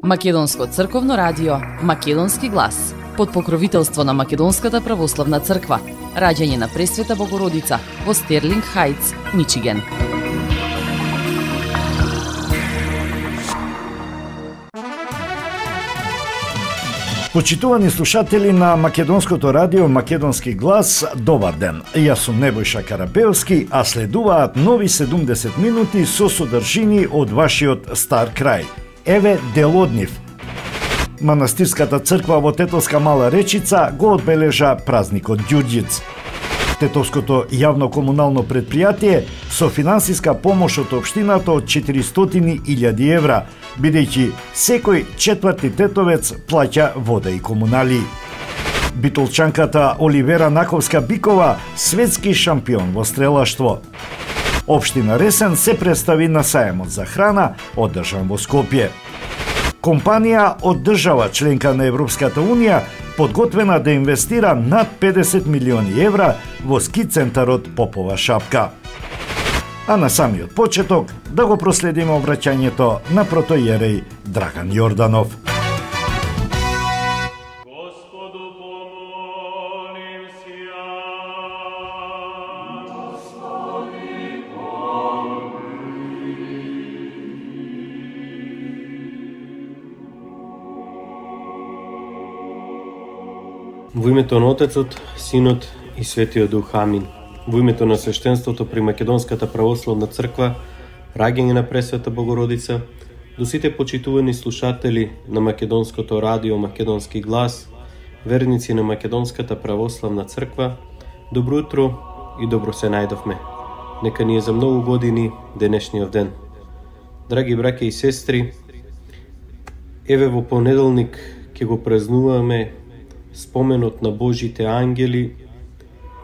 Македонско црковно радио, Македонски глас, под покровителство на Македонската православна црква, раѓање на Пресвета Богородица во Стерлинг Хајтс, Мичиген. Почитувани слушатели на Македонското радио Македонски глас, добар ден. Јас сум Небојша Карапевски, а следуваат нови 70 минути со содржини од вашиот стар крај. Еве дел од нив. Манастирската црква во Тетовска Мала Речица го одбележа празникот Ѓурѓиц. Тетовското јавно комунално предпријатие со финансиска помош од општината од 400.000 евра, бидејќи секој четврти тетовец плаќа вода и комунали. Битолчанката Оливера Наковска-Бикова светски шампион во стрелаштво. Општина Ресен се представи на сајмот за храна одржан во Скопје. Компанија од држава членка на Европската Унија подготвена да инвестира над 50 милиони евра во ски центарот Попова шапка. А на самиот почеток да го проследиме обраќањето на протоиереј Драган Јорданов. Во името на Отецот, Синот и Светиот Дух, амин. Во името на свештенството при Македонската православна црква, раѓање на Пресвета Богородица, до сите почитувани слушатели на Македонското радио Македонски глас, верници на Македонската православна црква, добро утро и добро се најдовме. Нека ни е за многу години денешниот ден. Драги браќа и сестри, еве во понеделник ќе го празнуваме споменот на Божите ангели,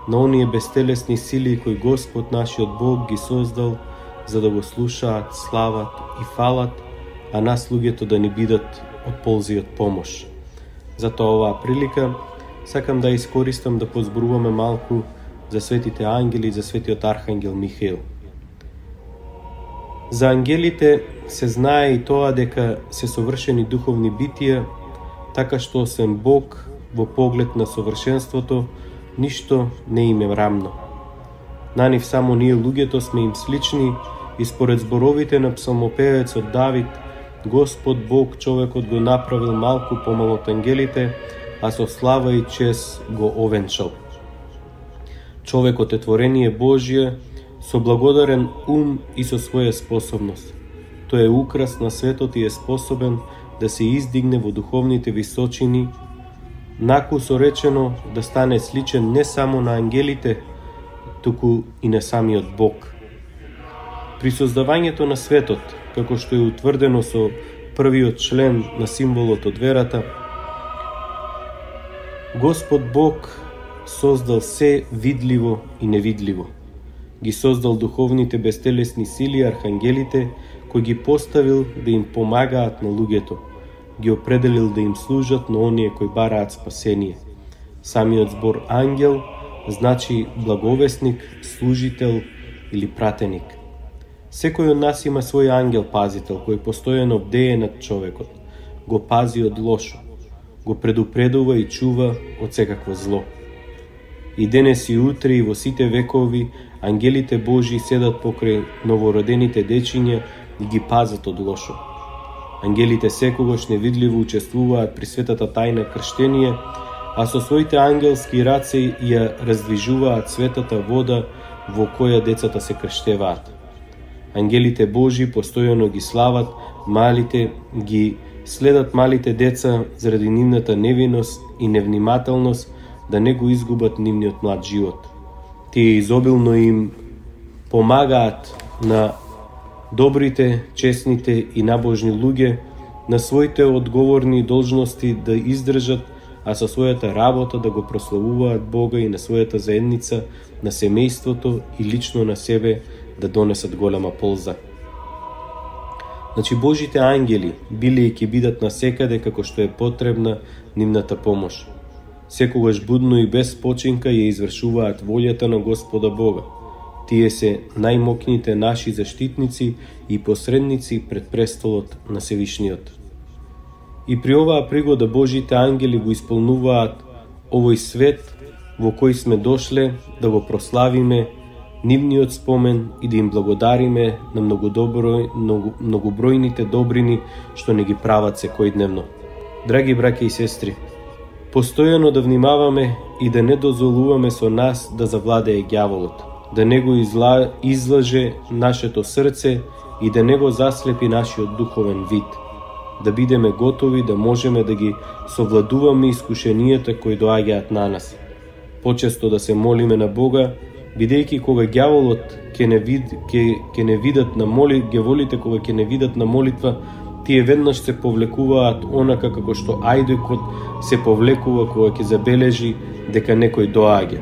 на оние бестелесни сили кои Господ нашиот Бог ги создал за да го слушаат, слават и фалат, а нас луѓето да ни бидат од ползи и од помош. Затоа оваа прилика сакам да искористам да позборуваме малку за светите ангели и за светиот архангел Михаил. За ангелите се знае и тоа дека се совршени духовни битија, така што освен Бог во поглед на совршенството, ништо не им е рамно. На нив само ние луѓето сме им слични и според зборовите на псалмопевецот Давид, Господ Бог човекот го направил малку помал од ангелите, а со слава и чест го овенчал. Човекот е творение Божие, со благодарен ум и со своја способност. Тој е украс на светот и е способен да се издигне во духовните височини, наку соречено да стане сличен не само на ангелите, туку и на самиот Бог. При создавањето на светот, како што е утврдено со првиот член на символот од верата, Господ Бог создал се видливо и невидливо. Ги создал духовните бестелесни сили, архангелите, кои ги поставил да им помагаат на луѓето. Ги определил да им служат на оние кои бараат спасение. Самиот збор ангел значи благовесник, служител или пратеник. Секој од нас има свој ангел-пазител кој постојано бдее над човекот, го пази од лошо, го предупредува и чува од секакво зло. И денес и утре и во сите векови ангелите Божи седат покрај новородените дечиња и ги пазат од лошо. Ангелите секогаш невидливо учествуваат при светата тајна крштение, а со своите ангелски раце ја раздвижуваат светата вода во која децата се крштеваат. Ангелите Божи постојано ги слават малите, ги следат малите деца заради нивната невиност и невнимателност да не го изгубат нивниот млад живот. Тие изобилно им помагаат на добрите, честните и набожни луѓе на своите одговорни должности да издржат, а со својата работа да го прославуваат Бога и на својата заедница, на семејството и лично на себе да донесат голема полза. Значи Божите ангели били и ќе бидат насекаде како што е потребна нивната помош. Секогаш будно и без починка ја извршуваат волјата на Господа Бога. Тие се најмокните наши заштитници и посредници пред престолот на Севишниот. И при оваа пригода Божите ангели го исполнуваат овој свет во кој сме дошле да го прославиме нивниот спомен и да им благодариме на многобројните добрини што не ги прават секојдневно. Драги браќа и сестри, постојано да внимаваме и да не дозволуваме со нас да завладее ѓаволот, да не го излаже нашето срце и да не го заслепи нашиот духовен вид, да бидеме готови да можеме да ги совладуваме искушенијата кои доаѓаат на нас. Почесто да се молиме на Бога, бидејќи кога ѓаволот ќе не видат на молитва, тие веднаш се повлекуваат онака како што ајдокот се повлекува кога ќе забележи дека некој доаѓа.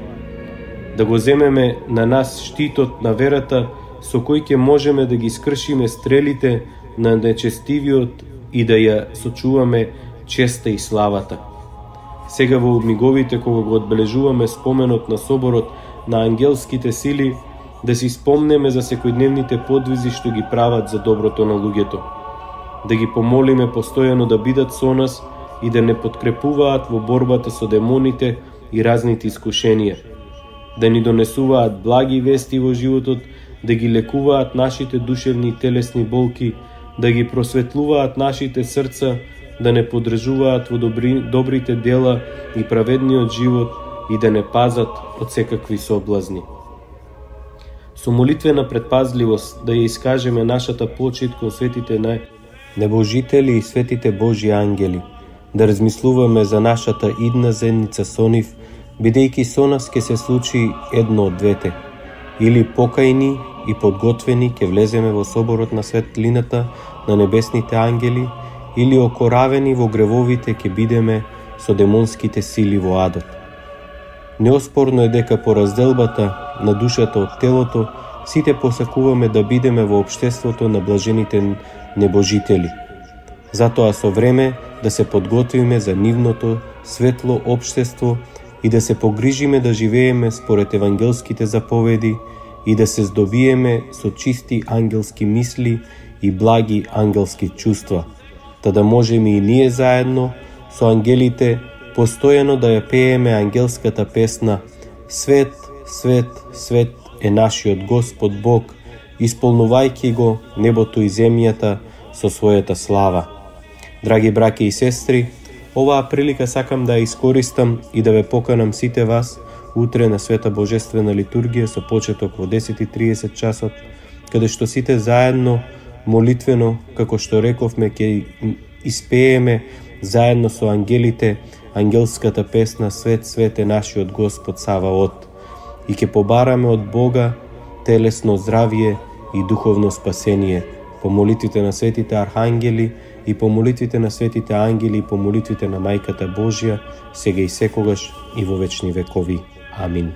Да го земеме на нас штитот на верата со кој ќе можеме да ги скршиме стрелите на нечестивиот и да ја сочуваме честа и славата. Сега во миговите кога го одбележуваме споменот на соборот на ангелските сили, да си спомнеме за секојдневните подвизи што ги прават за доброто на луѓето. Да ги помолиме постојано да бидат со нас и да не подкрепуваат во борбата со демоните и разните искушенија. Да ни донесуваат благи вести во животот, да ги лекуваат нашите душевни и телесни болки, да ги просветлуваат нашите срца, да не подржуваат во добрите дела и праведниот живот и да не пазат од секакви соблазни. Со молитвена предпазливост да ја искажеме нашата почит кон светите небожители и светите Божји ангели, да размислуваме за нашата идна заедница со нив, бидејќи со нас ќе се случи едно од двете. Или покајни и подготвени ќе влеземе во соборот на светлината на небесните ангели, или окоравени во гревовите ќе бидеме со демонските сили во адот. Неоспорно е дека по разделбата на душата од телото, сите посакуваме да бидеме во општеството на блажените небожители. Затоа со време да се подготвиме за нивното светло општество и да се погрижиме да живееме според евангелските заповеди и да се здобиеме со чисти ангелски мисли и благи ангелски чувства, да можеме и ние заедно со ангелите постојано да ја пееме ангелската песна «Свет, свет, свет е нашиот Господ Бог», исполнувајќи го небото и земјата со својата слава. Драги браќи и сестри, оваа прилика сакам да ја искористам и да ве поканам сите вас утре на Света Божествена литургија со почеток во 10:30 часот, каде што сите заедно молитвено, како што рековме, ќе испееме заедно со ангелите ангелската песна «Свет, свет е нашиот Господ Саваот» и ќе побараме од Бога телесно здравие и духовно спасение по молитвите на светите архангели и по молитвите на светите ангели и по молитвите на Мајката Божја, сега и секогаш и во вечни векови. Амин.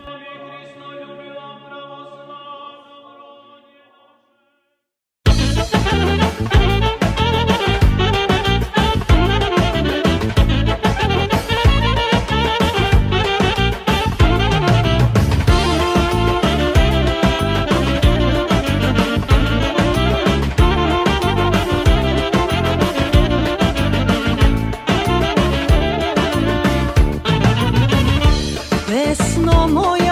Pesno moja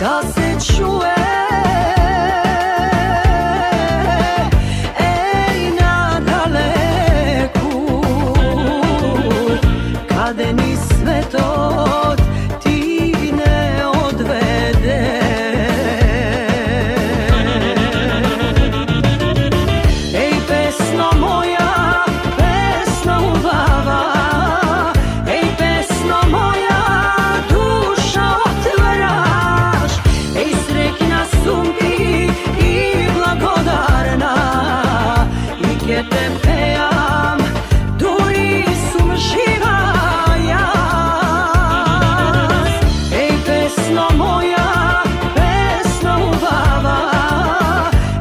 da se čuje. Ej, na daleku, kadeni svetot ti ne odvede. Ej, pesno moja, pesno ubava, ej, pesno moja, duša otvaraš, ej, srećna sum ti i blagodarna, i ke te pejam, duri sum živa jas. Ej, pesno moja, pesno ubava,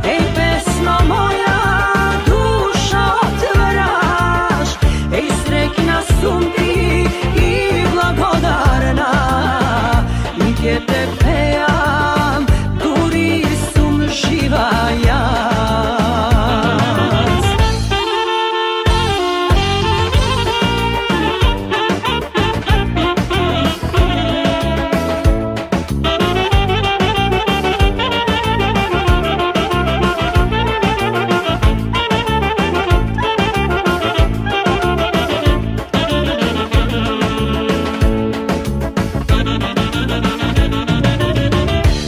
ej, pesno moja, duša otvaraš, ej, srećna sum ti i blagodarna, i ke te pejam, duri sum živa jas.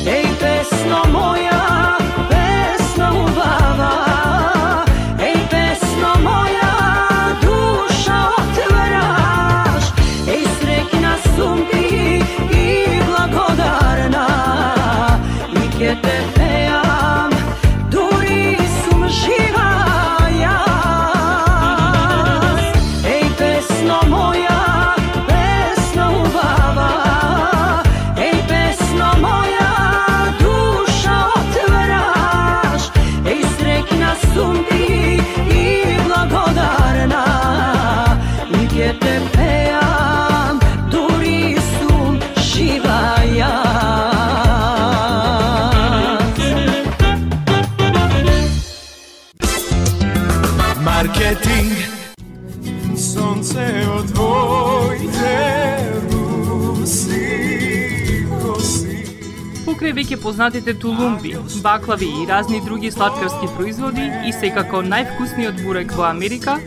Ej, pesno moja, pesno ubava, ej, pesno moja, duša otvaraš, ej, srećna sum ti i blagodarna, i ke te pejam, duri sum živa jas. Ej, pesno moja, pesno ubava, ej, pesno moja, duša otvaraš, ej, srećna sum ti i blagodarna, i ke te pejam, duri sum živa jas. Marketing. Sonce od tvojte rusi kosi. Покрај веќе познатите тулумби, баклави и разни други сладкарски производи и секако највкусниот бурек во Америка,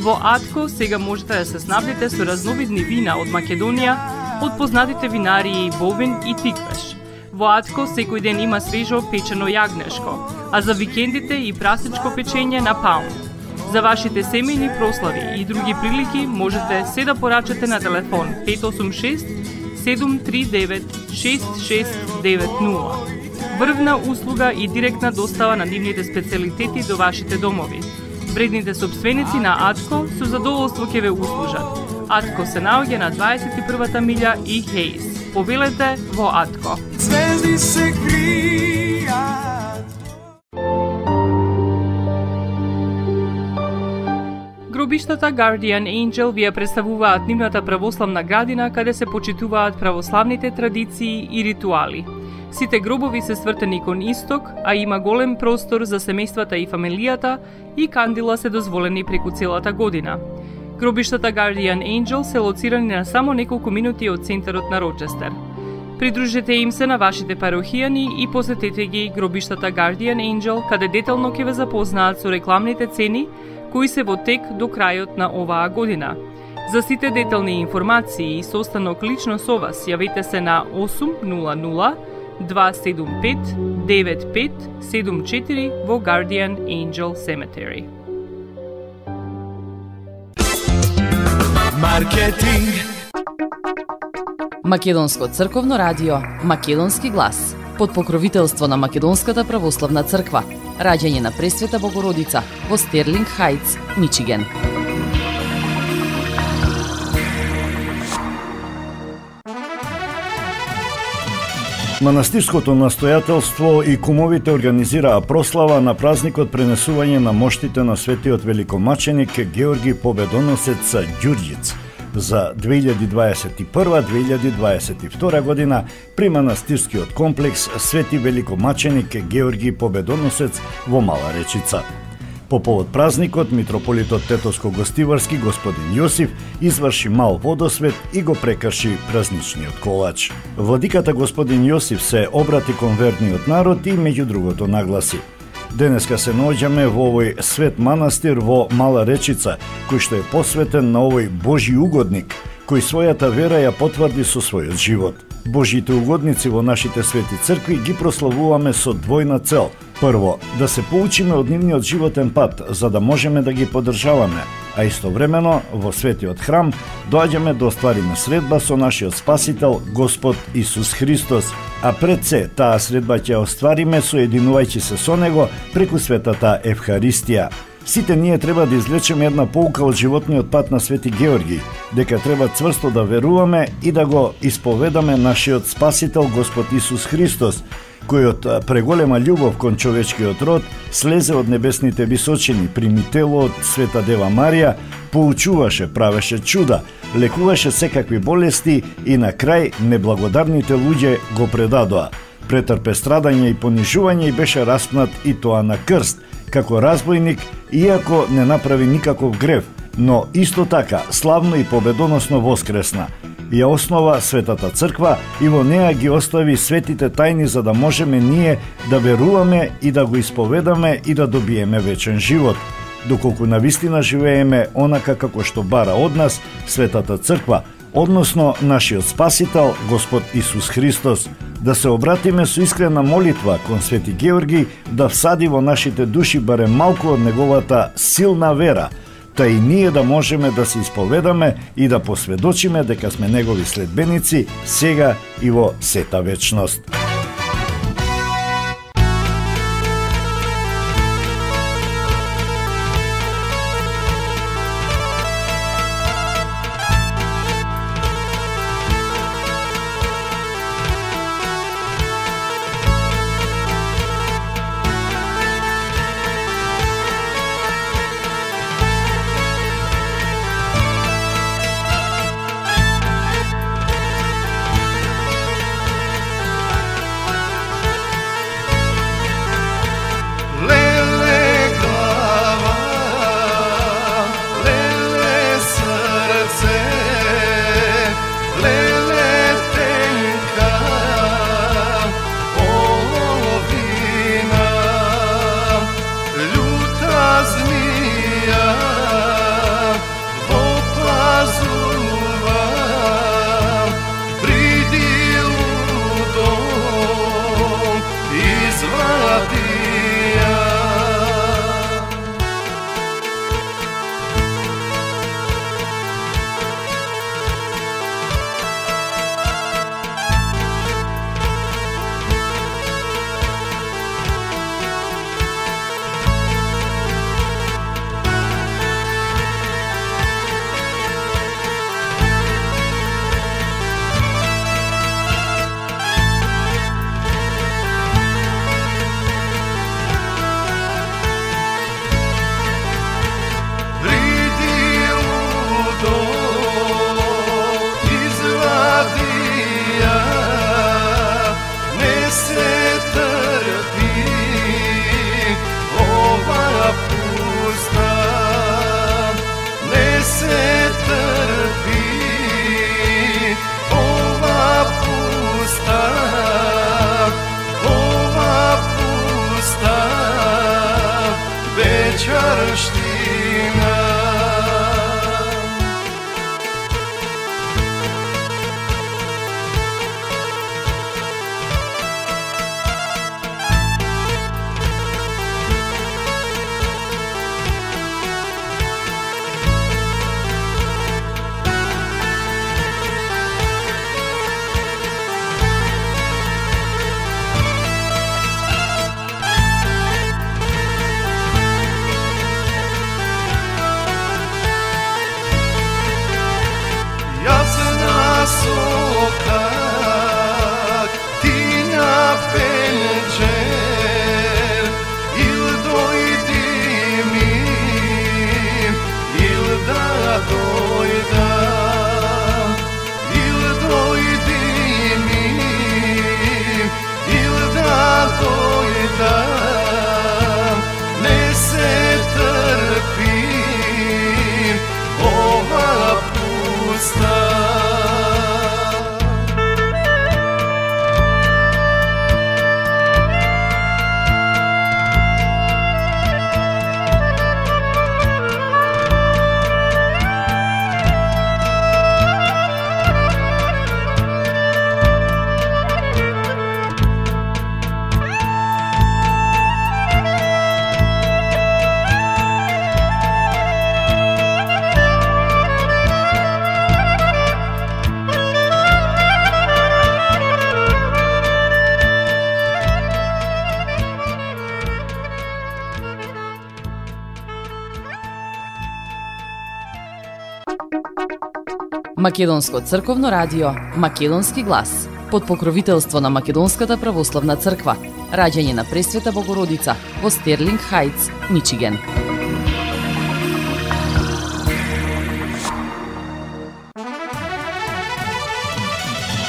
во Атко сега можете да се снабдите со разновидни вина од Македонија, од познатите винарии Бовин и Тиквеш. Во Атко секој ден има свежо печено јагнешко, а за викендите и прасничко печење на паунд. За вашите семејни прослави и други прилики можете се да порачате на телефон 586 739 6690. Врвна услуга и директна достава на нивните специјалитети до вашите домови. Вредните собственици на Атко со задоволство ќе ве услужат. Атко се наоѓа на 21-та милја и Хейс. Повелете во Атко. Звезди се кријат. Гробиштата Guardian Angel ви ја представуваат нивната православна градина каде се почитуваат православните традиции и ритуали. Сите гробови се свртени кон исток, а има голем простор за семејствата и фамилијата и кандила се дозволени преку целата година. Гробиштата Guardian Angel се лоцирани на само неколку минути од центарот на Рочестер. Придружете им се на вашите парохијани и посетете ги гробиштата Guardian Angel, каде детално ќе ве запознаат со рекламните цени кои се во тек до крајот на оваа година. За сите детални информации и состанок лично со вас, јавете се на 800 275 9574 во Guardian Angel Cemetery. Маркетинг. Македонско црковно радио Македонски глас под покровителство на Македонската православна црква. Раѓање на Пресвета Богородица во Стерлинг Хајтс, Мичиген. Манастирското настојателство и кумовите организираа прослава на празникот пренесување на моштите на светиот великомаченик Георги Победоносец Ѓурѓиц за 2021-2022 година при манастирскиот комплекс Свети великомаченик Георги Победоносец во Мала Речица. По повод празникот, митрополитот Тетовско-Гостиварски господин Јосиф изврши мал водосвет и го прекрши празничниот колач. Владиката господин Јосиф се обрати кон верниот народ и меѓу другото нагласи: денеска се наоѓаме во овој свет манастир во Мала Речица, кој што е посветен на овој Божи угодник, кој својата вера ја потврди со својот живот. Божите угодници во нашите свети цркви ги прославуваме со двојна цел. Прво, да се поучиме од нивниот животен пат, за да можеме да ги поддржаваме, а истовремено во светиот храм доаѓаме да оствариме средба со нашиот Спасител Господ Исус Христос, а пред се таа средба ќе оствариме соединувајќи се со Него преку светата Евхаристија. Сите ние треба да извлечеме една поука од животниот пат на Свети Георги, дека треба цврсто да веруваме и да го исповедаме нашиот Спасител Господ Исус Христос, кој од преголема љубов кон човечкиот род слезе од небесните височини, прими тело од Света Дева Марија, поучуваше, правеше чуда, лекуваше секакви болести и на крај неблагодарните луѓе го предадоа. Претрпе страдање и понижување и беше распнат и тоа на крст, како разбойник, иако не направи никаков грев, но исто така славно и победоносно воскресна. Ја основа Светата Црква и во неа ги остави светите тајни за да можеме ние да веруваме и да го исповедаме и да добиеме вечен живот. Доколку навистина живееме онака како што бара од нас Светата Црква, односно нашиот Спасител Господ Исус Христос, да се обратиме со искрена молитва кон Свети Георги да всади во нашите души барем малку од неговата силна вера, та и ние да можеме да се исповедаме и да посведочиме дека сме негови следбеници сега и во сета вечност. Македонско црковно радио, Македонски глас. Под покровителство на Македонската православна црква. Раѓање на Пресвета Богородица во Стерлинг Хајтс, Мичиген.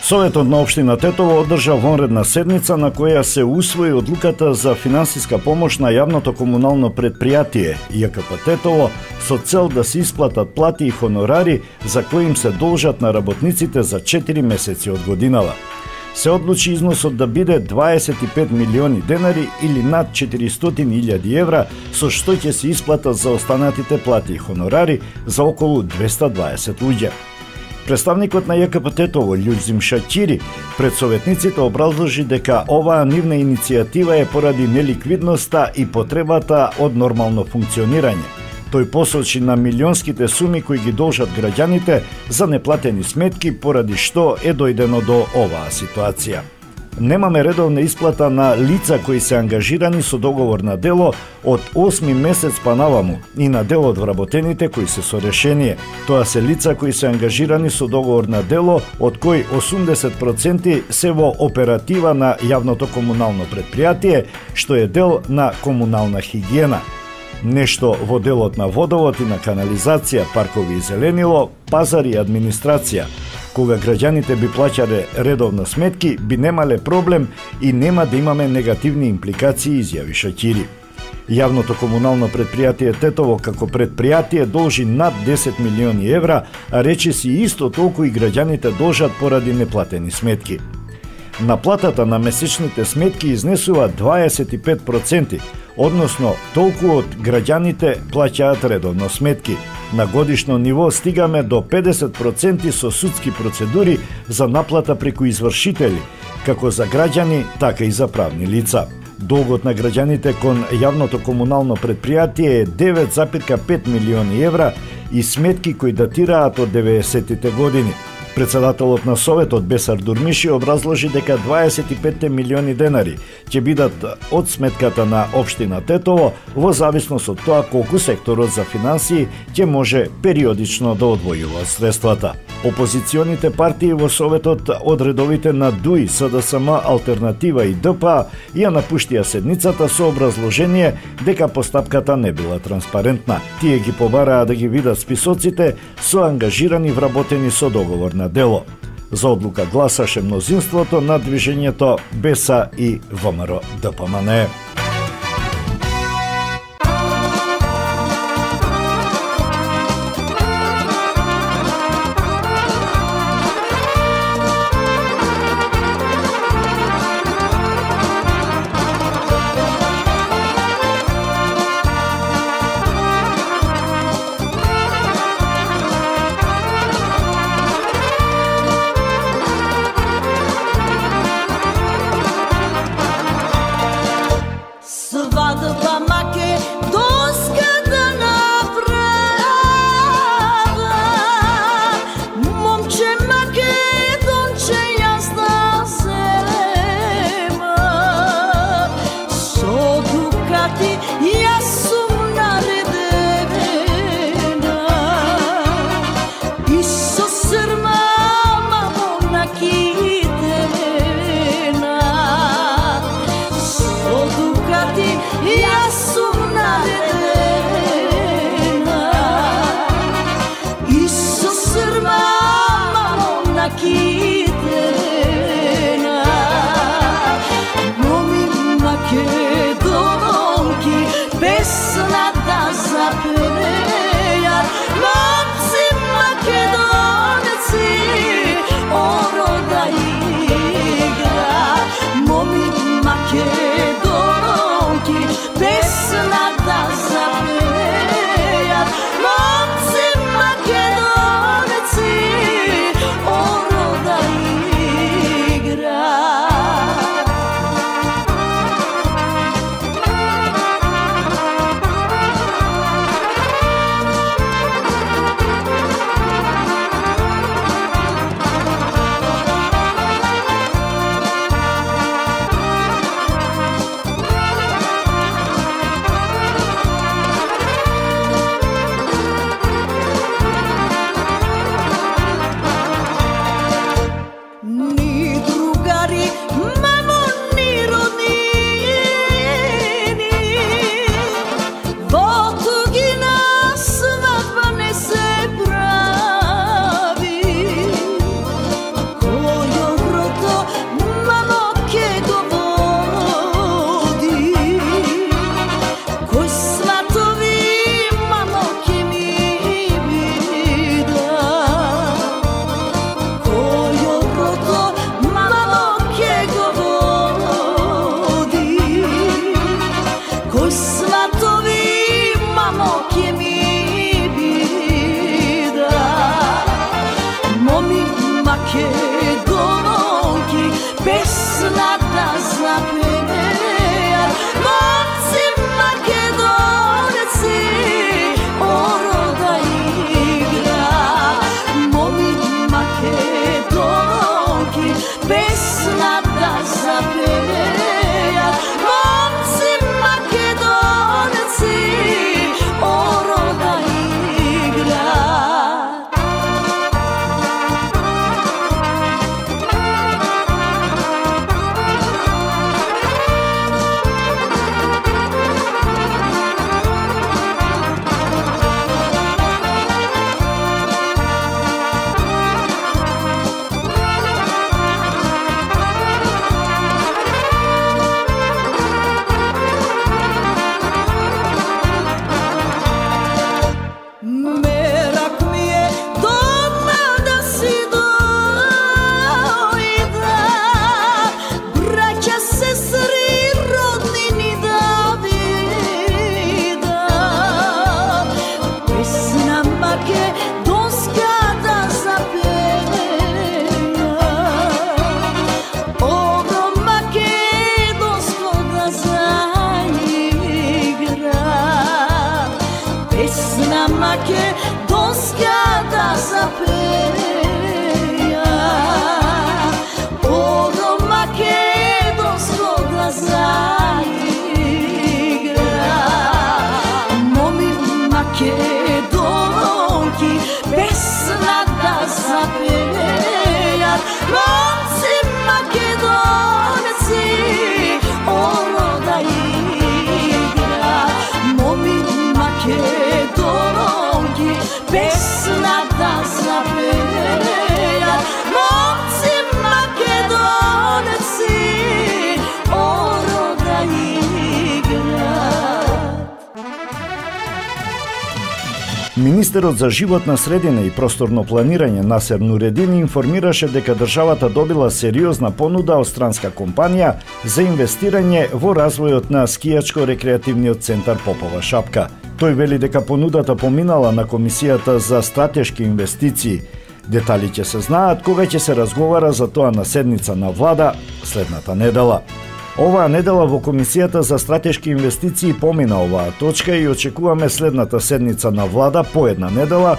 Советот на општина Тетово одржа вонредна седница на која се усвои одлуката за финансиска помош на јавното комунално предпријатие ЈКП Тетово со цел да се исплатат плати и хонорари за кои им се должат на работниците за 4 месеци од годинава. Се одлучи износот да биде 25 милиони денари или над 400.000 евра, со што ќе се исплата за останатите плати и хонорари за околу 220 луѓе. Представникот на ЈКП Тетово Љузим Шаќири пред советниците образложи дека оваа нивна иницијатива е поради неликвидноста и потребата од нормално функционирање. Тој посочи на милионските суми кои ги должат граѓаните за неплатени сметки, поради што е дојдено до оваа ситуација. Немаме редовна исплата на лица кои се ангажирани со договор на дело од 8 месец па наваму и на дел од вработените кои се со решение. Тоа се лица кои се ангажирани со договор на дело, од кои 80% се во оператива на јавното комунално предпријатие, што е дел на комунална хигиена. Нешто во делот на водовод и на канализација, паркови и зеленило, пазар и администрација. Кога граѓаните би плаќале редовно сметки, би немале проблем и нема да имаме негативни импликации, изјави Шаќири. Јавното комунално предпријатие Тетово како предпријатие должи над 10 милиони евра, а речиси исто толку и граѓаните должат поради неплатени сметки. Наплатата на месечните сметки изнесува 25%, односно толку од граѓаните плаќаат редовно сметки. На годишно ниво стигаме до 50% со судски процедури за наплата преку извршители, како за граѓани, така и за правни лица. Долгот на граѓаните кон јавното комунално предпријатие е 9,5 милиони евра и сметки кои датираат од 90-тите години. Председателот на Советот Бесар Дурмиши образложи дека 25 милиони денари ќе бидат од сметката на општина Тетово во зависност од тоа колку секторот за финансии ќе може периодично да одвојува средствата. Опозиционите партии во Советот од редовите на ДУИ, СДСМ, Алтернатива и ДПА ја напуштија седницата со образложение дека постапката не била транспарентна. Тие ги побараа да ги видат списоците со ангажирани вработени со договор на дело. За одлука гласаше мнозинството на движењето БЕСА и ВМРО ДПМН. Министерот за животна средина и просторно планирање Насер Нуредин информираше дека државата добила сериозна понуда од странска компанија за инвестирање во развојот на скијачко-рекреативниот центар Попова шапка. Тој вели дека понудата поминала на Комисијата за стратешки инвестиции. Детали ќе се знаат кога ќе се разговара за тоа на седница на влада следната недела. Оваа недела во Комисијата за стратешки инвестиции помина оваа точка и очекуваме следната седница на влада по една недела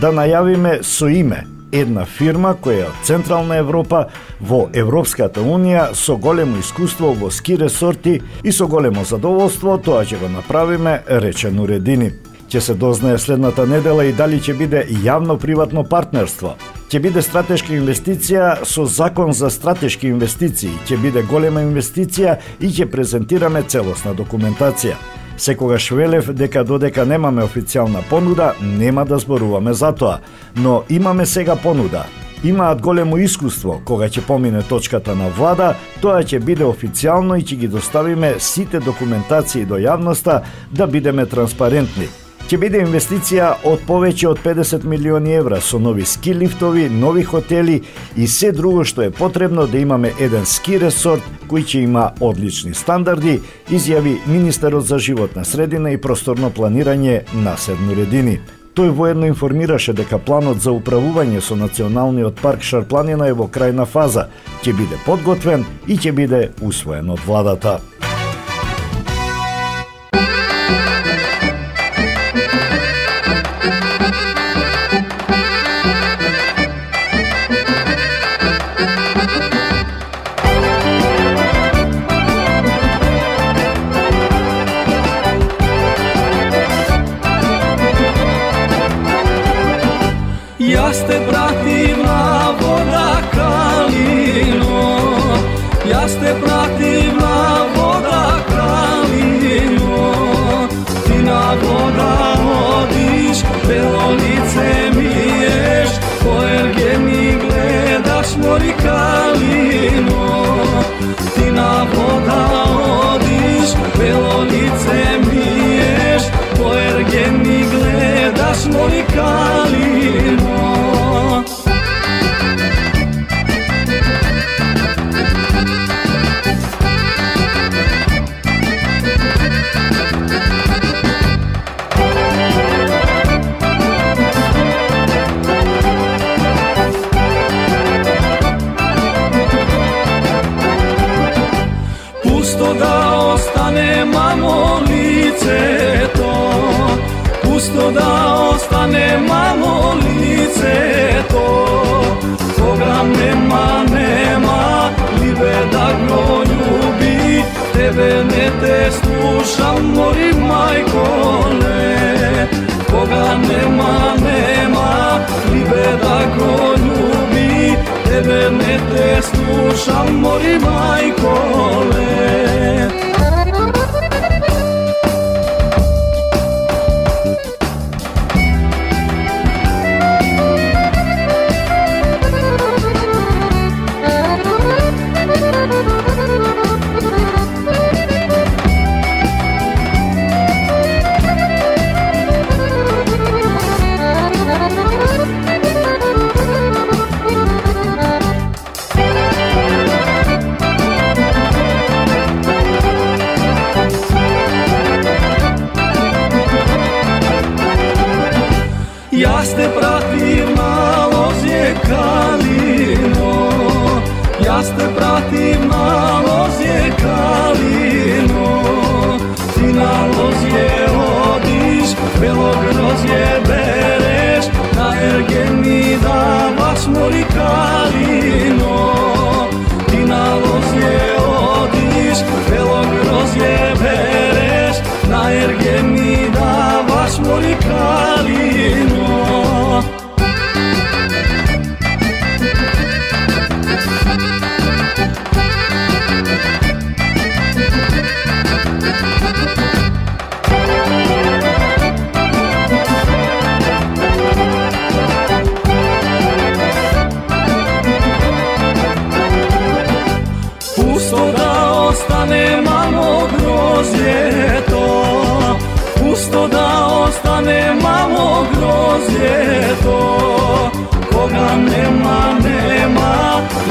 да најавиме со име една фирма која е од Централна Европа во Европската Унија со големо искуство во ски ресорти и со големо задоволство тоа ќе го направиме, рече Нуредини. Ќе се дознае следната недела и дали ќе биде јавно-приватно партнерство. Ќе биде стратешка инвестиција со закон за стратешки инвестиции, ќе биде голема инвестиција и ќе презентираме целосна документација. Секогаш велев дека додека немаме официјална понуда, нема да зборуваме за тоа, но имаме сега понуда. Имаат големо искуство, кога ќе помине точката на влада, тоа ќе биде официјално и ќе ги доставиме сите документации до јавноста да бидеме транспарентни. Ќе биде инвестиција од повеќе од 50 милиони евра со нови ски лифтови, нови хотели и се друго што е потребно да имаме еден ски ресорт кој ќе има одлични стандарди, изјави министерот за животна средина и просторно планирање Насер Нуредини. Тој воедно информираше дека планот за управување со националниот парк Шарпланина е во крајна фаза, ќе биде подготвен и ќе биде усвоен од владата. Јас те пратив на вода Калино, јас те пратив на вода Калино. Ти на вода одиш, бело лице миеш, по ергени гледаш мори Калино. Ти на вода одиш, бело лице миеш, по ергени гледаш мори Калино. Пусто да остане мамо лицето, пусто да остане мамо лицето. Кога нема либе да го љуби, тебе не те слушам, мори мајколе. Кога нема либе да го љуби, тебе не те слушам, мори мајколе. Јас те пратив на лозје Калино, јас те пратив на лозје Калино. Ти на лозје одиш, бело грозје береш, на ергени даваш мори Калино. Ти на лозје одиш, бело грозје береш, на ергени даваш мори Калино. Пусто да остане мамо грозјето, пусто да остане ostane malo grozljeto. Koga nema,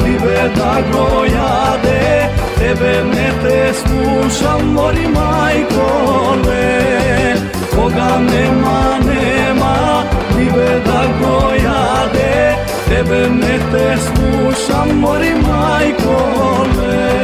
libe da grojade, tebe ne te slušam, mori majkole. Koga nema, libe da grojade, tebe ne te slušam, mori majkole.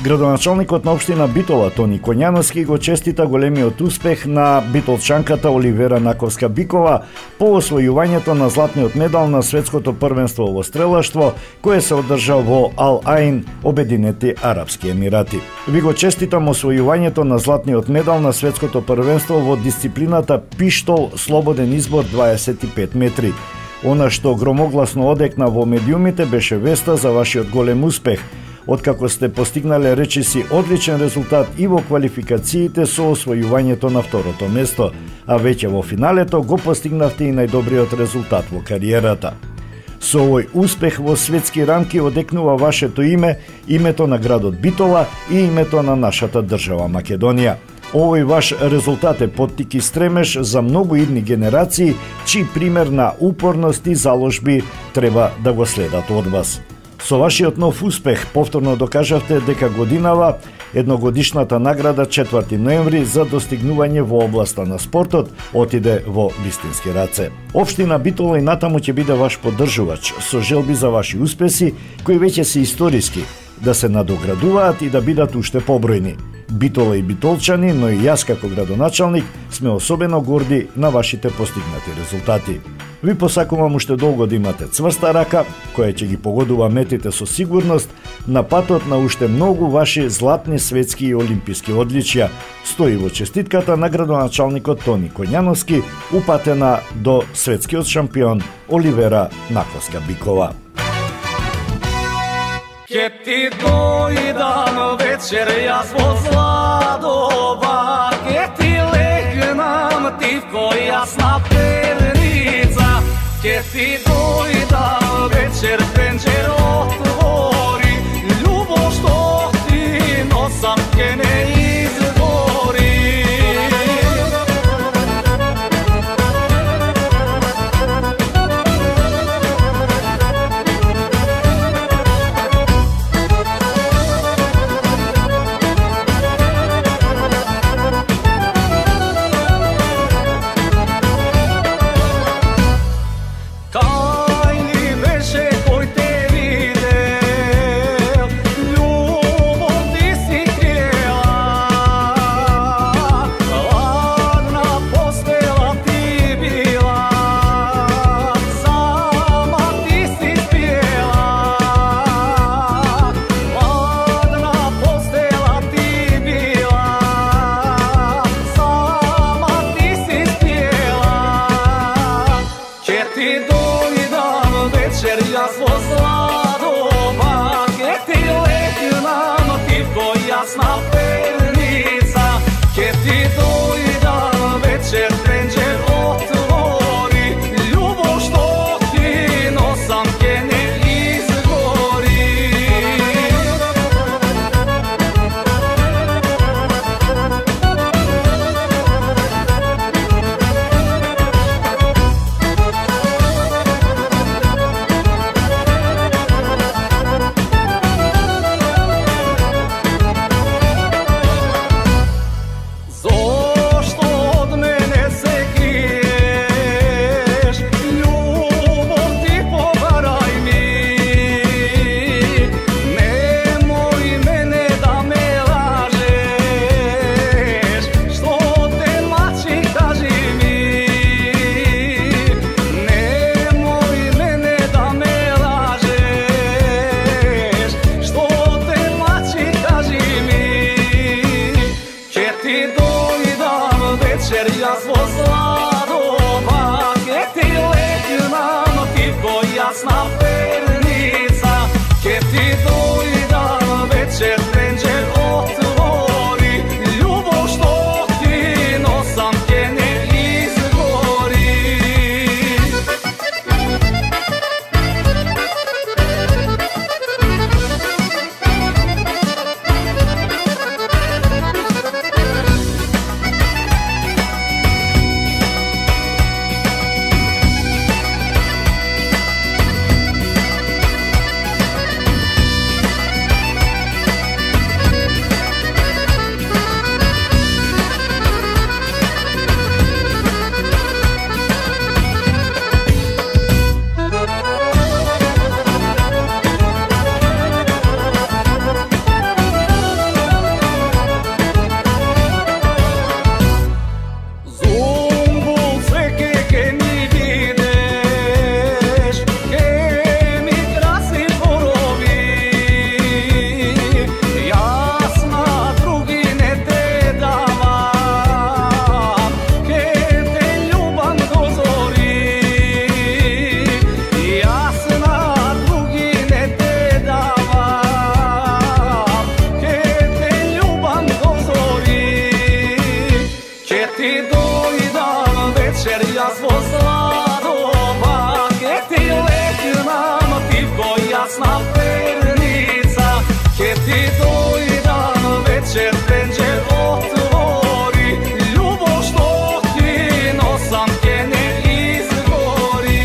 Градоначалникот на општина Битола Тони Коњановски го честита големиот успех на битолчанката Оливера Наковска-Бикова по освојувањето на златниот медал на светското првенство во стрелаштво кое се одржа во Ал Аин, Обединети Арапски Емирати. Ви го честитам освојувањето на златниот медал на светското првенство во дисциплината пиштол слободен избор 25 метри. Она што громогласно одекна во медиумите беше веста за вашиот голем успех, откако сте постигнале речиси одличен резултат и во квалификациите со освојувањето на второто место, а веќе во финалето го постигнавте и најдобриот резултат во кариерата. Со овој успех во светски рамки одекнува вашето име, името на градот Битола и името на нашата држава Македонија. Овој ваш резултат е поттик и стремеж за многу идни генерации, чиј пример на упорност и заложби треба да го следат од вас. Со вашиот нов успех повторно докажавте дека годинава едногодишната награда 4 ноември за достигнување во областа на спортот отиде во вистински раце. Општина Битола и натаму ќе биде ваш поддржувач со желби за ваши успеси кои веќе се историски, да се надоградуваат и да бидат уште побројни. Битола и битолчани, но и јас како градоначалник сме особено горди на вашите постигнати резултати. Ви посакувам уште долго да имате цврста рака, која ќе ги погодува метите со сигурност на патот на уште многу ваши златни светски и олимписки одличија, стои во честитката на градоначалникот Тони Коњановски, упатена до светскиот шампион Оливера Наковска-Бикова. Ке ти дојдам вечер јас во Зладова, ке ти легнам тивко јас на перница, ке ти дојдам вечер пенџер отвори, љубов што ти носам ке не изгори. ti dojdam večer penđer otvori, ljubav što ti nosam te ne izgori.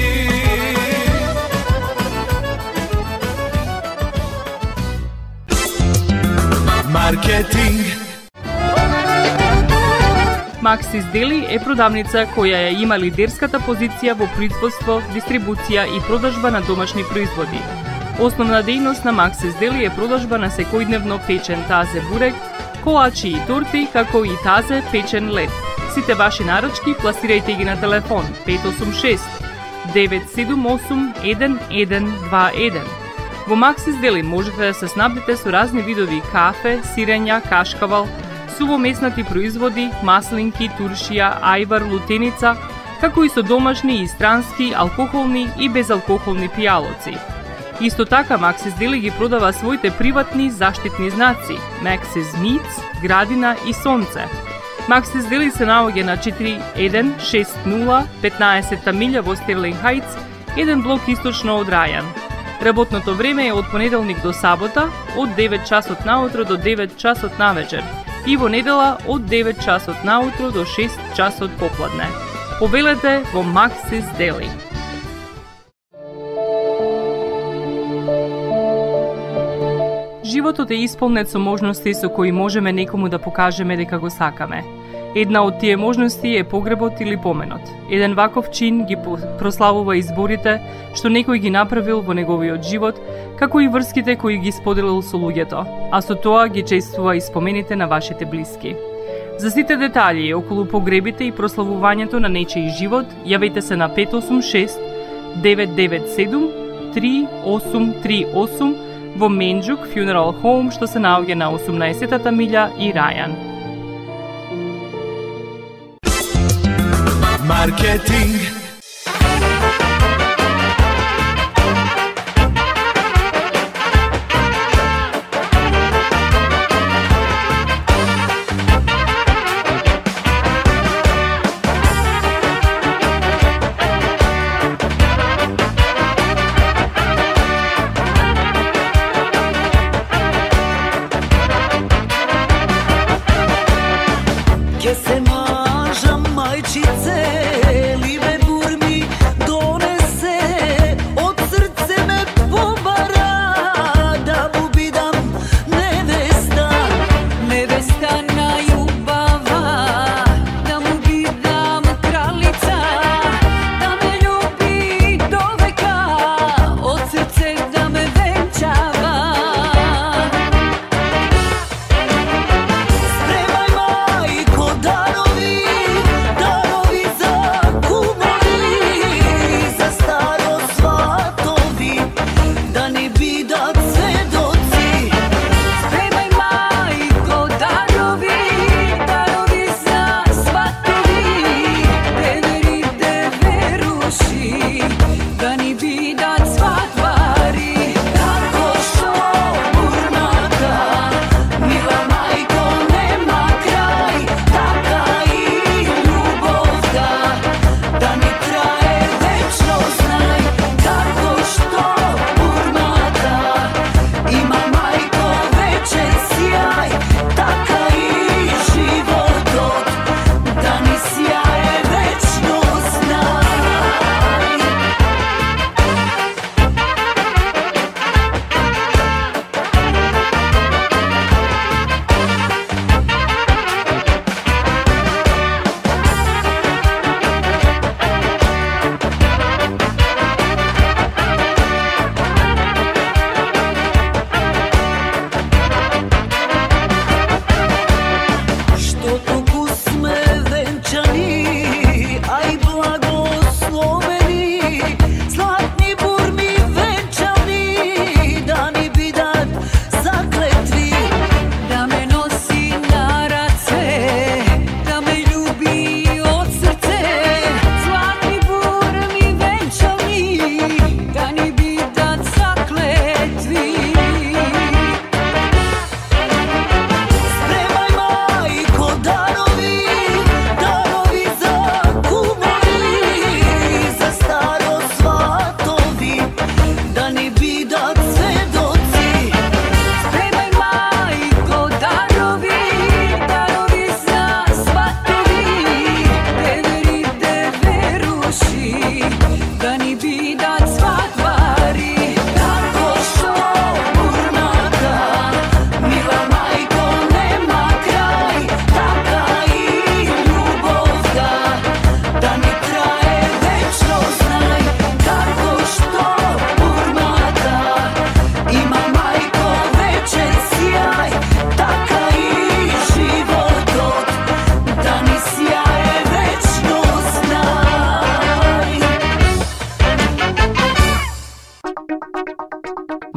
Marketing. Maxis Deli е продавница која ја има лидерската позиција во производство, дистрибуција и продажба на домашни производи. Основна дејност на Maxis Deli е продажба на секојдневно печен тазе бурек, колачи и торти, како и тазе печен лед. Сите ваши наручки пласирајте ги на телефон 586 978 1121. Во Maxis Deli можете да се снабдите со разни видови кафе, сирења, кашкавал, сувомеснати производи, маслинки, туршија, ајвар, лутеница, како и со домашни и странски, алкохолни и безалкохолни пијалоци. Исто така Maxis Deli ги продава своите приватни заштитни знаци Maxis Meats, Градина и Сонце. Maxis Deli се наоѓа на 4160 15-та милја во Стерлинг Хајтс, еден блок источно од Рајан. Работното време е од понеделник до сабота, од 9 часот наутро до 9 часот навечер и во недела од 9 часот наутро до 6 часот попладне. Повелете во Maxis Deli. Животот е исполнет со можности со кои можеме некому да покажеме дека го сакаме. Една од тие можности е погребот или поменот. Еден ваков чин ги прославува изборите што некој ги направил во неговиот живот, како и врските кои ги споделил со луѓето, а со тоа ги чествува и спомените на вашите блиски. За сите детали околу погребите и прославувањето на нечиј живот, јавете се на 586 997 3838 во Менџук Funeral Home, што се наоѓа на 18-та милја и Рајан. Маркетинг. Ке се мажам, мајчице, ливе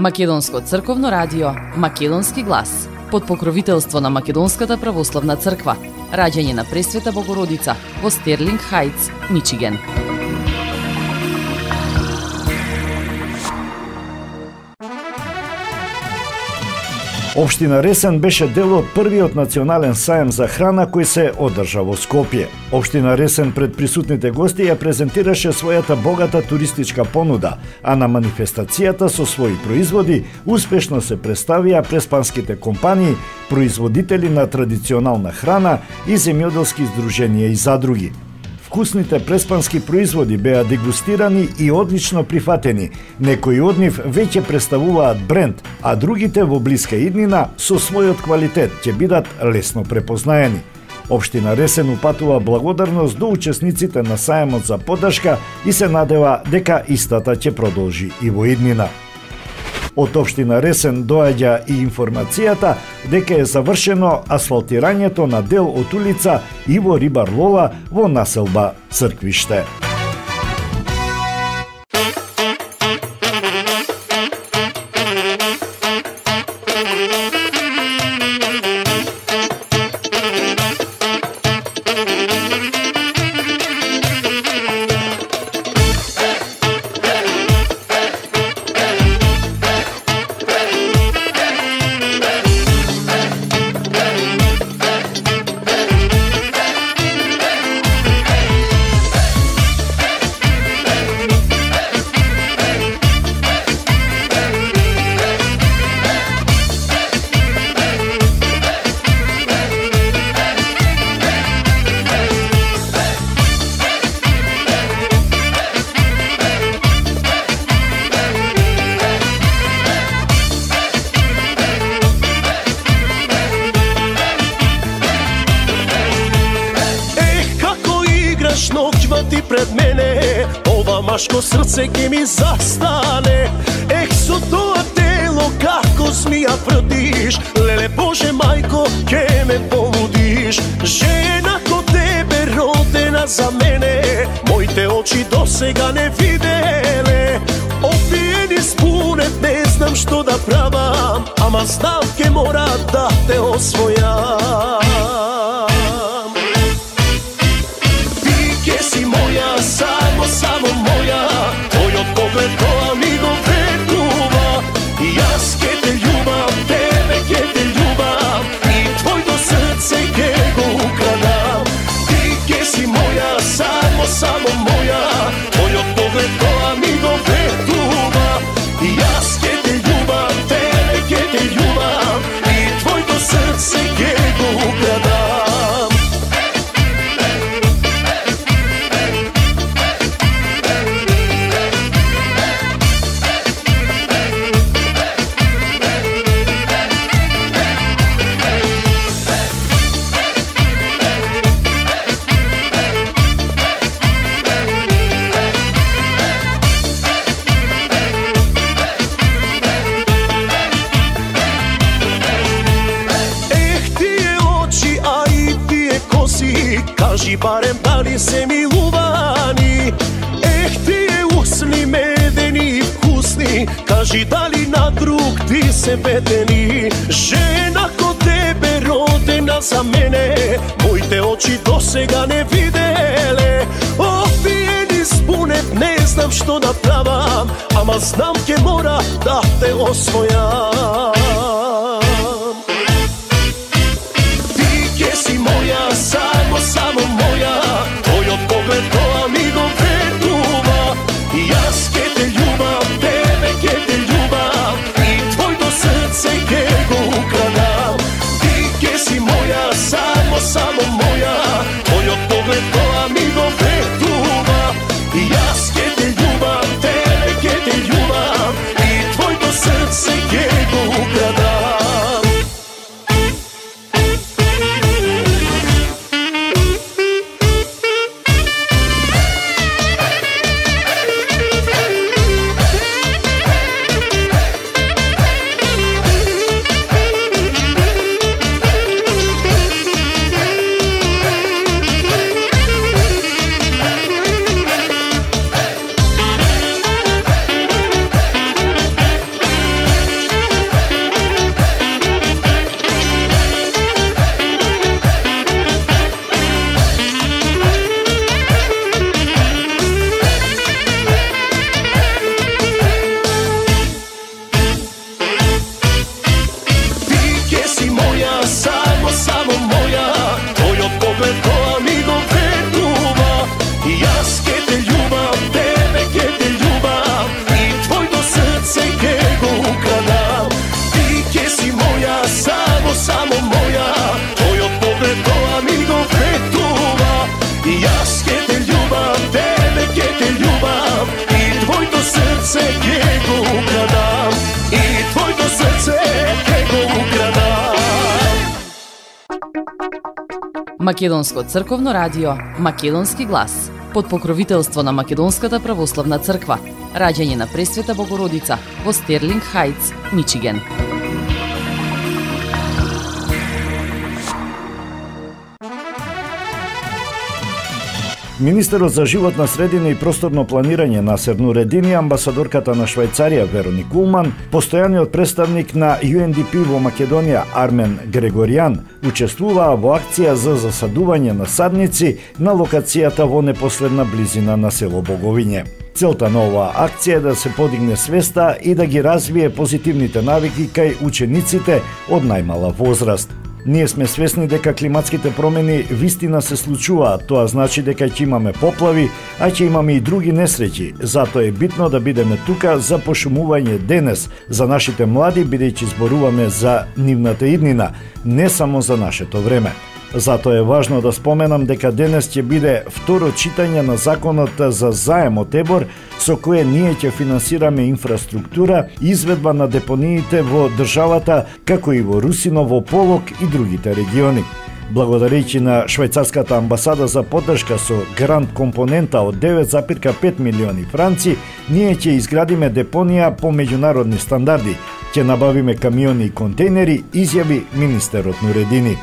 Македонско црковно радио, Македонски глас. Под покровителство на Македонската православна црква. Раѓање на Пресвета Богородица во Стерлинг Хајтс, Мичиген. Општина Ресен беше дел од првиот национален саем за храна кој се одржа во Скопје. Општина Ресен пред присутните гости ја презентираше својата богата туристичка понуда, а на манифестацијата со своји производи успешно се представија преспанските компании, производители на традиционална храна и земјоделски здруженија и задруги. Вкусните преспански производи беа дегустирани и одлично прифатени. Некои од нив веќе представуваат бренд, а другите во блиска иднина со својот квалитет ќе бидат лесно препознаени. Општина Ресен упатува благодарност до учесниците на саемот за поддршка и се надева дека истата ќе продолжи и во иднина. Од Општина Ресен доаѓа и информацијата дека е завршено асфалтирањето на дел од улица Иво Рибар Лола во населба Црквиште. Ти пред мене, ова машко срце ке ми застане. Ех, со тоа тело како змија врдиш, леле Боже мајко, ке ме полудиш. Жена ко тебе родена за мене, моите очи досега не виделе. Опиени спунет, не знам што да правам, ама знам ке мора да те освојам. Само моја, твојот поглед тоа ми го ветува. Јас ке те љубам, тебе ке те љубам, и твојто срце ке го украдам. Ти ке си моја, само моја, твојот поглед тоа ми го ветува. Јас ке те љубам, тебе ке те љубам, и твојто срце ке го украдам. Кажи барем дали се милувани. Ех, тие усни медени и вкусни, кажи дали на друг ти се бедени. Жена ко тебе родена за мене, моите очи досега не виделе. Опиени спунет, не знам што да правам, ама знам ке мора да те освојам. Само моја, твојот поглед тоа ми го ветува. Јас ке те љубам, тебе ке те љубам, и твојто срце ке го украдам. Ти ке си моја, само моја, твојот поглед тоа ми го ветува. Јас ке те љубам, тебе ке те љубам, и твојто срце ке го украдам. Македонско црковно радио, Македонски глас, под покровителство на Македонската православна црква, раѓање на Пресвета Богородица во Стерлинг Хајтс, Мичиген. Министерот за животна средина и просторно планирање Насер Нуредин и амбасадорката на Швајцарија Вероник Улман, постојаниот представник на UNDP во Македонија Армен Грегоријан, учествуваа во акција за засадување на садници на локацијата во непосредна близина на село Боговиње. Целта на оваа акција е да се подигне свеста и да ги развие позитивните навики кај учениците од најмала возраст. Ние сме свесни дека климатските промени вистина се случуваат, тоа значи дека ќе имаме поплави, а ќе имаме и други несреќи. Затоа е битно да бидеме тука за пошумување денес, за нашите млади, бидејќи зборуваме за нивната иднина, не само за нашето време. Затоа е важно да споменам дека денес ќе биде второ читање на законот за заем од ЕБОР, со кое ние ќе финансираме инфраструктура и изведба на депониите во државата, како и во Русино, во Полок и другите региони. Благодарејќи на швајцарската амбасада за поддршка со грант компонента од 9,5 милиони франци, ние ќе изградиме депонија по меѓународни стандарди, ќе набавиме камиони и контейнери, изјави министерот Нуредини.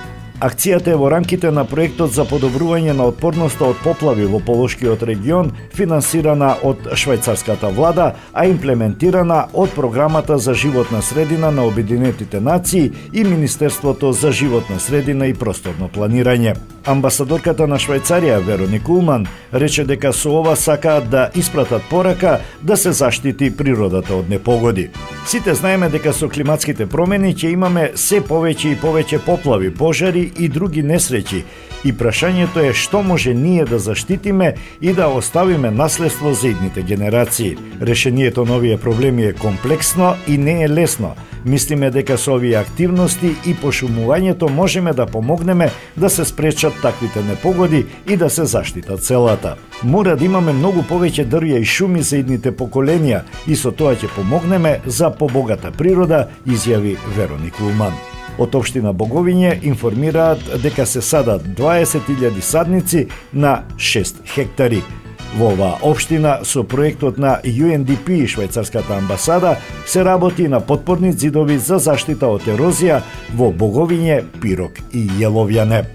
Акцијата е во рамките на проектот за подобрување на отпорноста од поплави во Полошкиот регион, финансирана од швајцарската влада, а имплементирана од Програмата за животна средина на Обединетите нации и Министерството за животна средина и просторно планирање. Амбасадорката на Швајцарија Вероник Улман рече дека со ова сакаат да испратат порака да се заштити природата од непогоди. Сите знаеме дека со климатските промени ќе имаме се повеќе и повеќе поплави, пожари и други несреќи. И прашањето е што може ние да заштитиме и да оставиме наследство за идните генерации. Решението на овие проблеми е комплексно и не е лесно. Мислиме дека со овие активности и пошумувањето можеме да помогнеме да се спречат таквите непогоди и да се заштитат селата. Мора да имаме многу повеќе дрвја и шуми за идните поколенија и со тоа ќе помогнеме за побогата природа, изјави Вероник Улман. Од општина Боговиње информираат дека се садат 20.000 садници на 6 хектари. Во оваа општина со проектот на UNDP и швајцарската амбасада се работи на потпорни ѕидови за заштита од ерозија во Боговиње, Пирок и Јеловјане.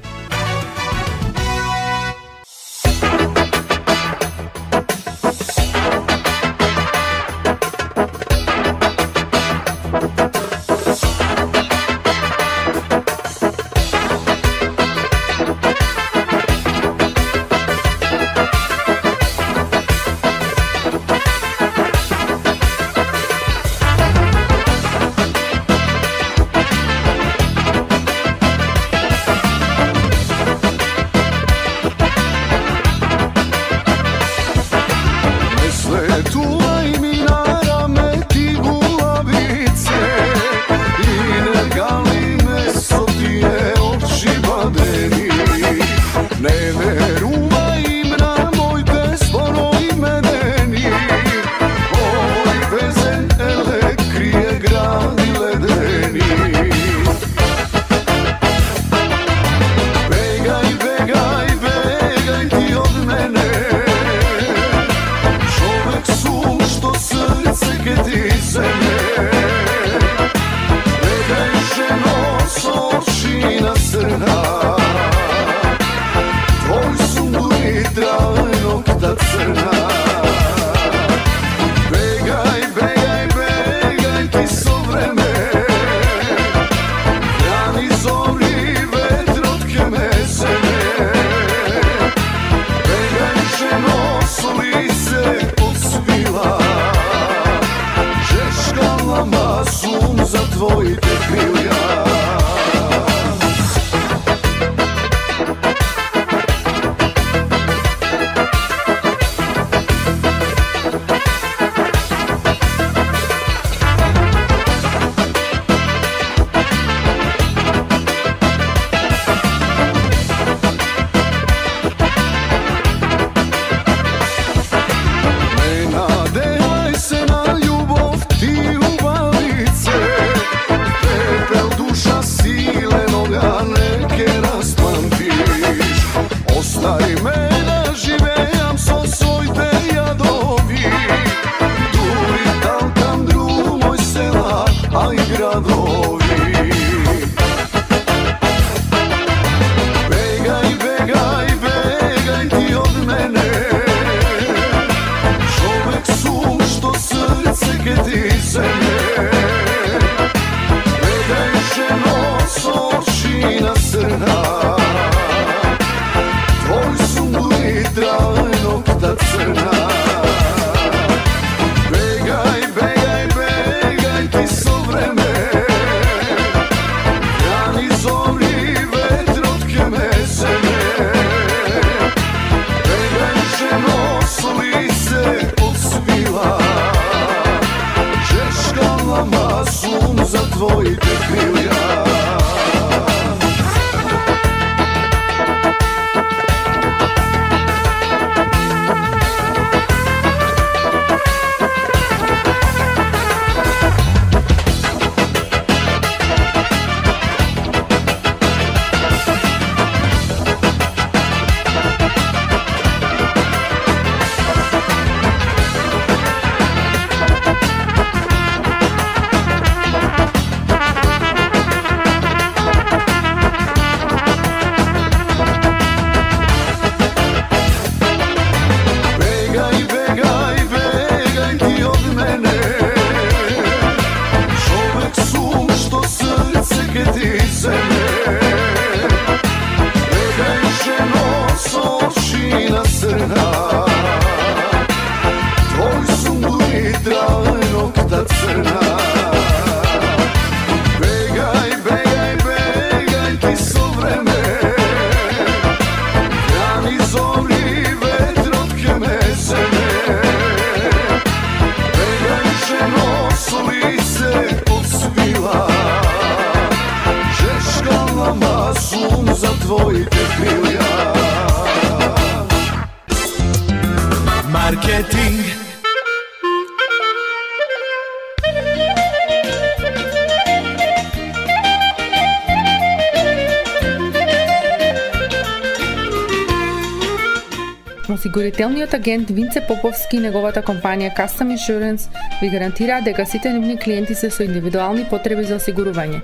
твоите крилја. Маркетинг. Осигурителниот агент Винце Поповски и неговата компанија Custom Insurance ви гарантираат дека сите нивни клиенти се со индивидуални потреби за осигурување.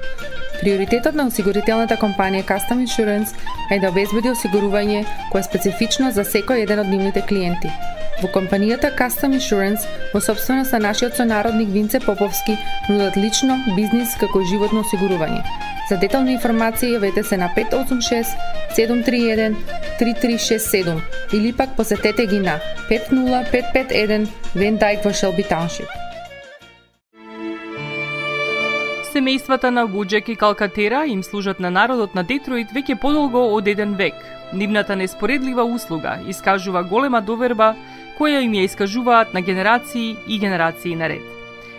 Приоритетот на осигурителната компанија Custom Insurance е да обезбеди осигурување кое е специфично за секој еден од нивните клиенти. Во компанијата Custom Insurance, во собственост на нашиот сонародник Винце Поповски, нудат лично, бизнис како и животно осигурување. За детални информации јавете се на 586 731 3367 или пак посетете ги на 50551 Вен Дайк во Шелби Тауншип. Семејствата на Вуџек и Калкатера им служат на народот на Детройт веќе подолго од еден век. Нивната неспоредлива услуга искажува голема доверба која им ја искажуваат на генерации и генерации наред.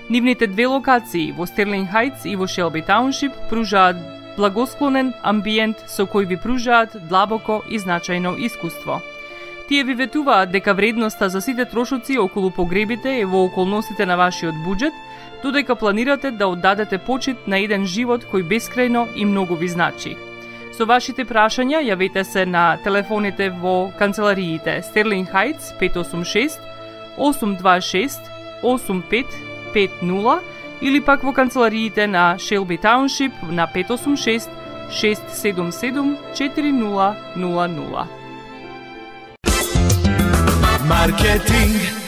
Нивните две локации во Стерлинг Хајтс и во Шелби Тауншип пружаат благосклонен амбиент со кој ви пружаат длабоко и значајно искуство. Тие ви ветуваат дека вредноста за сите трошоци околу погребите е во околностите на вашиот буџет, додека планирате да оддадете почит на еден живот кој бескрајно и многу ви значи. Со вашите прашања јавете се на телефоните во канцелариите Стерлинг Хајтс 586 826 8550 или пак во канцелариите на Шелби Тауншип на 586 677 4000. Маркетинг.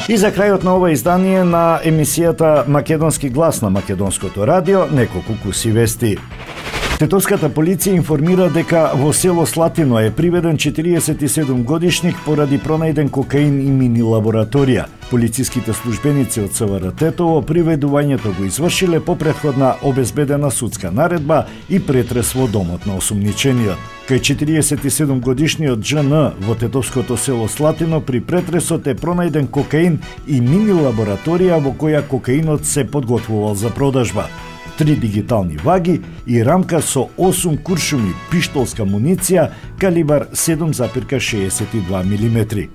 И за крајот на ова издание на емисијата Македонски глас на Македонското радио, неколку куси вести. Тетовската полиција информира дека во село Слатино е приведен 47 годишник поради пронајден кокаин и мини лабораторија. Полициските службеници од СВР Тетово приведувањето го извршиле по претходна обезбедена судска наредба и претрес во домот на осумничениот. Кај 47 годишниот ЖН во тетовското село Слатино при претресот е пронајден кокаин и мини лабораторија во која кокаинот се подготвувал за продажба. 3 дигитални ваги и рамка со 8 куршуми пиштолска муниција калибар 7,62 мм.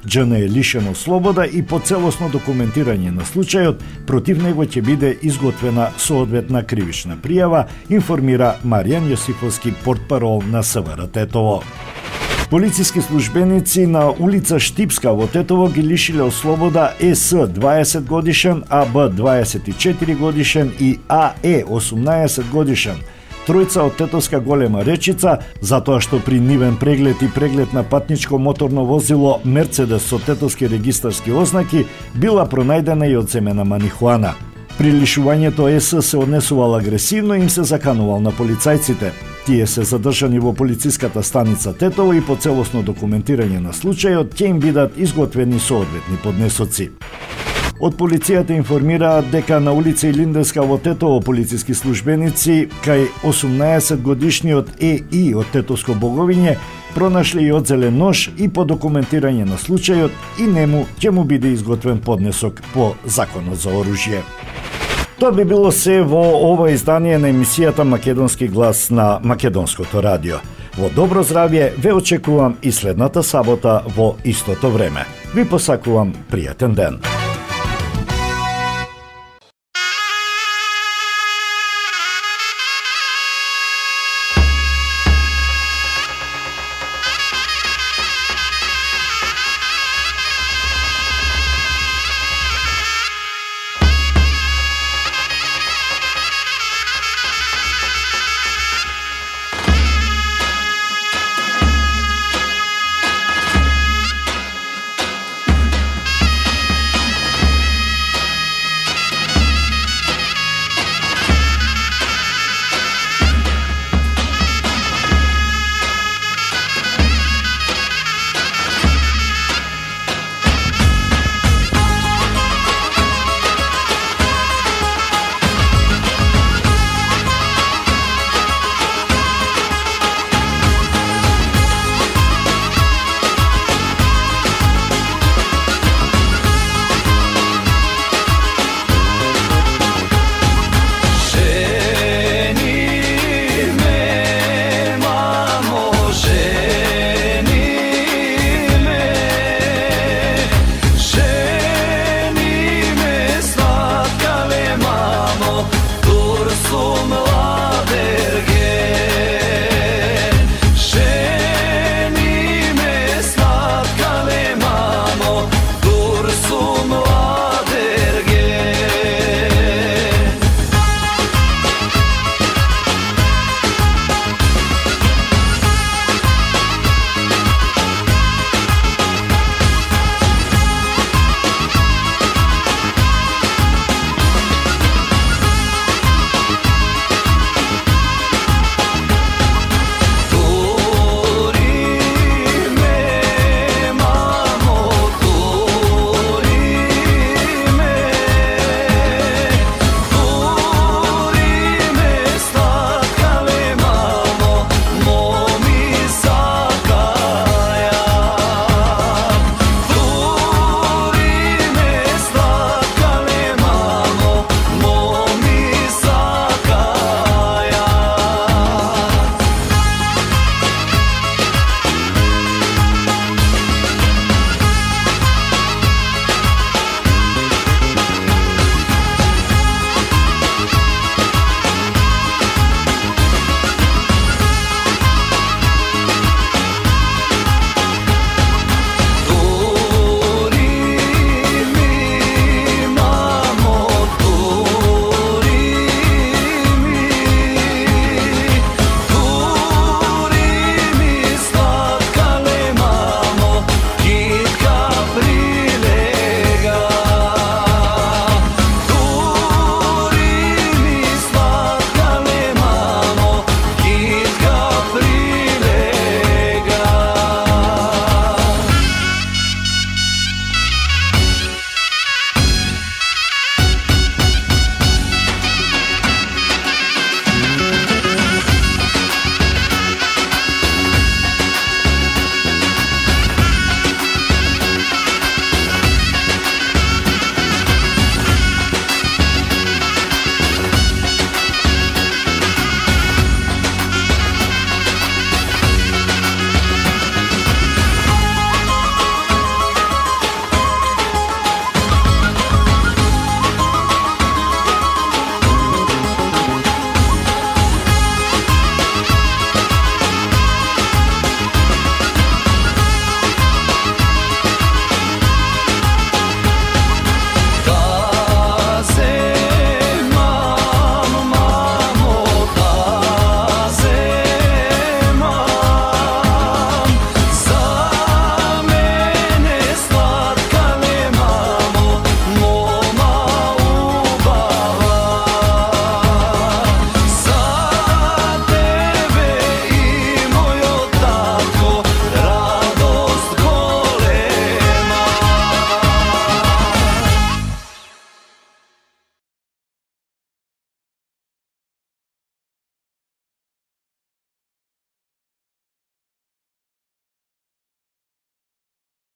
џн е лишен од слобода и по целосно документирање на случајот против него ќе биде изготвена соодветна кривична пријава, информира Маријан Јосифовски, портпарол на СВР Тетово. Полициски службеници на улица Штипска во Тетово ги лишиле од слобода ЕС 20 годишен, АБ 24 годишен и АЕ 18 годишен. Тројца од Тетовска Голема Речица, затоа што при нивен преглед и преглед на патничко моторно возило Мерцедес со тетовски регистарски ознаки била пронајдена и одземена марихуана. При лишувањето ЕС се однесувал агресивно и им се заканувал на полицајците. Тие се задржани во полициската станица Тетово и по целосно документирање на случајот ќе им бидат изготвени соодветни поднесоци. Од полицијата информираат дека на улица Илинденска во Тетово полициски службеници кај 18 годишниот ЕИ од Тетовско Боговиње пронашле и одзелен нож и по документирање на случајот и нему ќе му биде изготвен поднесок по Законот за оружје. Тоа би било се во ова издание на емисијата Македонски глас на Македонското радио. Во добро здравје ве очекувам и следната сабота во истото време. Ви посакувам пријатен ден.